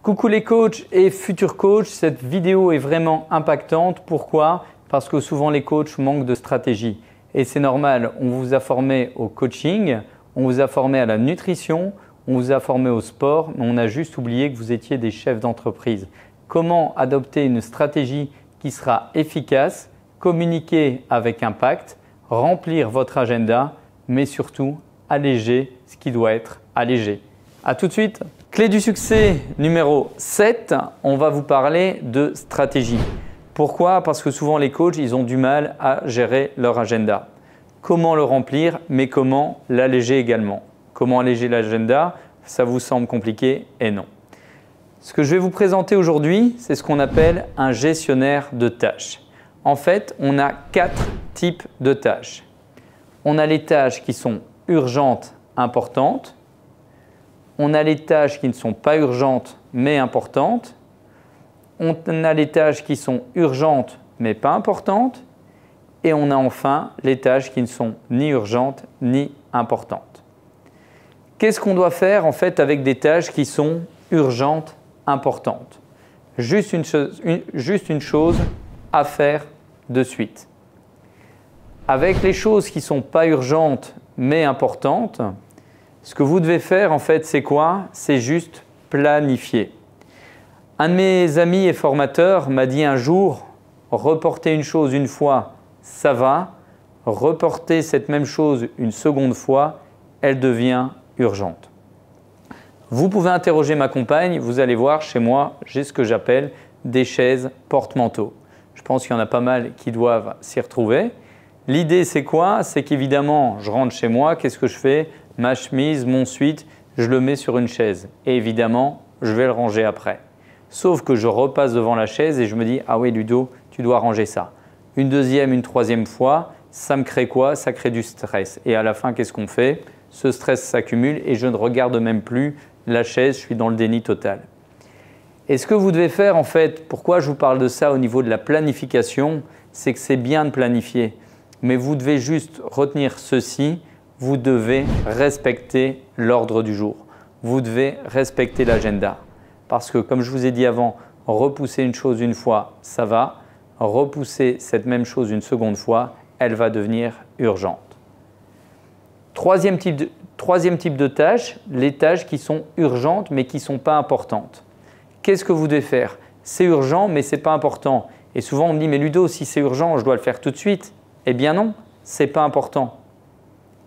Coucou les coachs et futurs coachs, cette vidéo est vraiment impactante. Pourquoi? Parce que souvent les coachs manquent de stratégie. Et c'est normal, on vous a formé au coaching, on vous a formé à la nutrition, on vous a formé au sport, mais on a juste oublié que vous étiez des chefs d'entreprise. Comment adopter une stratégie qui sera efficace, communiquer avec impact, remplir votre agenda, mais surtout alléger ce qui doit être allégé. À tout de suite. Clé du succès numéro 7, on va vous parler de stratégie. Pourquoi? Parce que souvent les coachs, ils ont du mal à gérer leur agenda. Comment le remplir, mais comment l'alléger également? Comment alléger l'agenda? Ça vous semble compliqué et non. Ce que je vais vous présenter aujourd'hui, c'est ce qu'on appelle un gestionnaire de tâches. En fait, on a 4 types de tâches. On a les tâches qui sont urgentes, importantes. On a les tâches qui ne sont pas urgentes mais importantes. On a les tâches qui sont urgentes mais pas importantes. Et on a enfin les tâches qui ne sont ni urgentes ni importantes. Qu'est-ce qu'on doit faire en fait avec des tâches qui sont urgentes, importantes? Juste une chose à faire de suite. Avec les choses qui ne sont pas urgentes mais importantes, ce que vous devez faire en fait, c'est quoi? C'est juste planifier. Un de mes amis et formateurs m'a dit un jour, reporter une chose une fois, ça va. Reporter cette même chose une seconde fois, elle devient urgente. Vous pouvez interroger ma compagne, vous allez voir chez moi, j'ai ce que j'appelle des chaises porte-manteau. Je pense qu'il y en a pas mal qui doivent s'y retrouver. L'idée c'est quoi? C'est qu'évidemment, je rentre chez moi, qu'est-ce que je fais? Ma chemise, mon sweat, je le mets sur une chaise et évidemment, je vais le ranger après. Sauf que je repasse devant la chaise et je me dis « Ah oui Ludo, tu dois ranger ça ». Une deuxième, une troisième fois, ça me crée quoi? Ça crée du stress. Et à la fin, qu'est-ce qu'on fait? Ce stress s'accumule et je ne regarde même plus la chaise, je suis dans le déni total. Et ce que vous devez faire en fait, pourquoi je vous parle de ça au niveau de la planification, c'est que c'est bien de planifier. Mais vous devez juste retenir ceci. Vous devez respecter l'ordre du jour. Vous devez respecter l'agenda. Parce que comme je vous ai dit avant, repousser une chose une fois, ça va. Repousser cette même chose une seconde fois, elle va devenir urgente. Troisième type de tâches, les tâches qui sont urgentes mais qui ne sont pas importantes. Qu'est-ce que vous devez faire? C'est urgent mais ce n'est pas important. Et souvent on me dit « Mais Ludo, si c'est urgent, je dois le faire tout de suite ». Eh bien non, ce n'est pas important.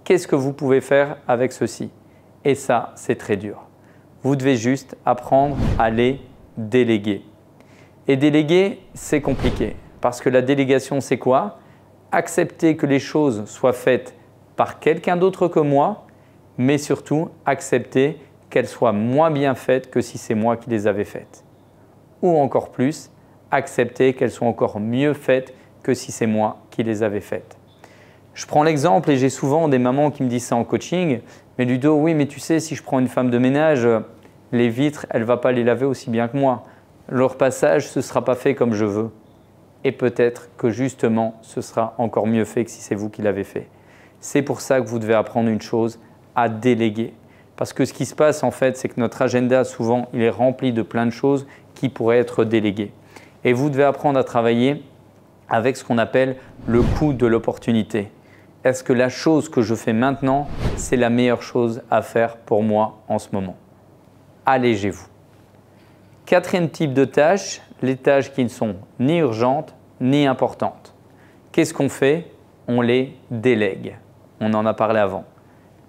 Qu'est-ce que vous pouvez faire avec ceci? Et ça, c'est très dur. Vous devez juste apprendre à les déléguer. Et déléguer, c'est compliqué. Parce que la délégation, c'est quoi? Accepter que les choses soient faites par quelqu'un d'autre que moi, mais surtout accepter qu'elles soient moins bien faites que si c'est moi qui les avais faites. Ou encore plus, accepter qu'elles soient encore mieux faites que si c'est moi qui les avais faites. Je prends l'exemple et j'ai souvent des mamans qui me disent ça en coaching. Mais Ludo, oui, mais tu sais, si je prends une femme de ménage, les vitres, elle ne va pas les laver aussi bien que moi. Leur passage, ce ne sera pas fait comme je veux. Et peut-être que justement, ce sera encore mieux fait que si c'est vous qui l'avez fait. C'est pour ça que vous devez apprendre une chose, à déléguer. Parce que ce qui se passe en fait, c'est que notre agenda, souvent, il est rempli de plein de choses qui pourraient être déléguées. Et vous devez apprendre à travailler avec ce qu'on appelle le coût de l'opportunité. Est-ce que la chose que je fais maintenant, c'est la meilleure chose à faire pour moi en ce moment? Allégez-vous. Quatrième type de tâches, les tâches qui ne sont ni urgentes ni importantes. Qu'est-ce qu'on fait? On les délègue. On en a parlé avant.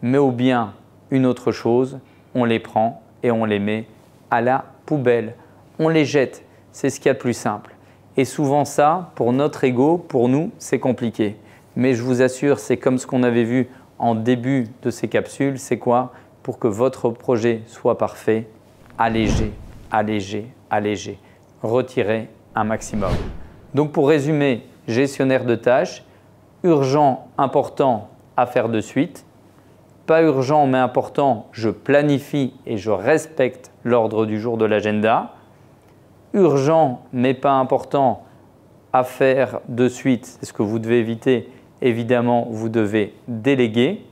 Mais ou bien une autre chose, on les prend et on les met à la poubelle. On les jette. C'est ce qu'il y a de plus simple. Et souvent ça, pour notre ego, pour nous, c'est compliqué. Mais je vous assure, c'est comme ce qu'on avait vu en début de ces capsules, c'est quoi? Pour que votre projet soit parfait, allégez, allégez, allégez. Retirez un maximum. Donc pour résumer, gestionnaire de tâches, urgent, important à faire de suite. Pas urgent mais important, je planifie et je respecte l'ordre du jour de l'agenda. Urgent mais pas important à faire de suite, c'est ce que vous devez éviter. Évidemment, vous devez déléguer.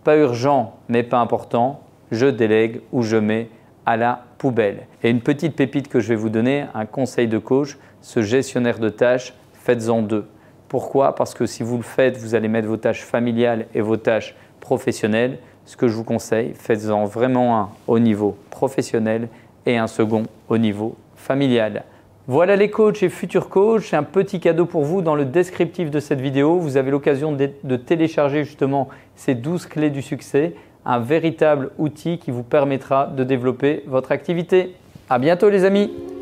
Pas urgent mais pas important, je délègue ou je mets à la poubelle. Et une petite pépite que je vais vous donner, un conseil de coach, ce gestionnaire de tâches, faites-en 2. Pourquoi? Parce que si vous le faites, vous allez mettre vos tâches familiales et vos tâches professionnelles. Ce que je vous conseille, faites-en vraiment un au niveau professionnel et un second au niveau familial. Voilà les coachs et futurs coachs, un petit cadeau pour vous dans le descriptif de cette vidéo. Vous avez l'occasion de télécharger justement ces 12 clés du succès, un véritable outil qui vous permettra de développer votre activité. À bientôt les amis!